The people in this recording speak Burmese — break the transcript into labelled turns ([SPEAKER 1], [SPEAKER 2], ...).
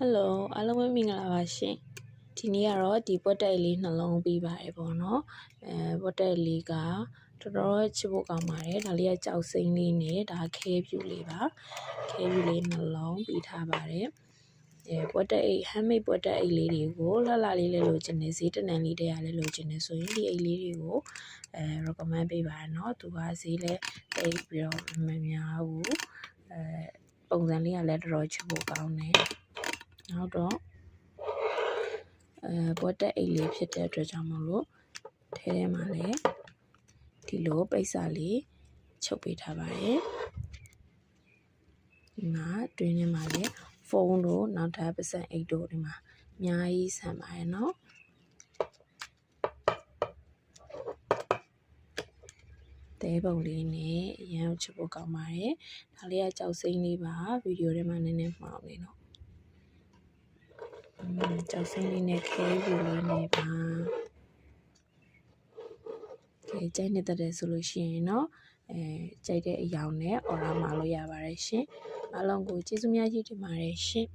[SPEAKER 1] Hello အားလုံးပဲမင်္ဂလာပါရှင်ဒီနေ့ကတော့ဒီပွက်တက်လေးနှလုံးပြီးပါတယ်ပေါ့နော်ပွက်တက်လေးကတော်တော်ချစ်ဖို့ကောင်းပါတယ်ဒါလေးကကြောက်စိမ့်လေးနဲ့ဒါခဲဖြူလေးပါခဲဖြူလေးနှလုံးပြီးထားပါတယ်ပွက်တက်အိတ် handmade ပွက်တက်အိတ်လေးတွေကိုလှလှလေးလဲလိုချင်နေဈေးတနန်လေးတည်းရလဲလိုချင်နေဆိုရင်ဒီအိတ်လေးတွေကို recommend ပေးပါတယ်เนาะသူကဈေးလဲတိတ်ပြီးတော့မများဘူးပုံစံလေးကလည်းတော်တော်ချစ်ဖို့ကောင်းတယ်နောက်တော့ပွက်တက်အိတ်လေးဖြစ်တဲ့အတွက်ကြောင့်မို့လို့ထဲထဲမှာလည်းဒီလိုပိတ်စာလေးချုပ်ပေးထားပါတယ်ဒီမှာတွင်းထဲမှာလည်းဖုန်းတို့နောက်ထပ်ပါစံအိတ်တို့ဒီမှာအများကြီးဆန်ပါတယ်เนาะတဲပုံလေးနဲ့အရန်ချစ်ဖို့ကောင်းပါတယ်ဒါလေးကကြောက်စိမ့်လေးပါဗီဒီယိုထဲမှာနည်းနည်းမှောင်နေတော့ကြောက်စိမ့်လေးနဲ့ခဲဖြူလေးနဲ့ပါကြိုက်နေတဲ့ဆိုလို့ရှိရင်เนาะကြိုက်တဲ့အယောင်နဲ့ order မှာလို့ရပါတယ်ရှင်အားလုံးကိုကျေးဇူးများကြီးတင်ပါတယ်ရှင်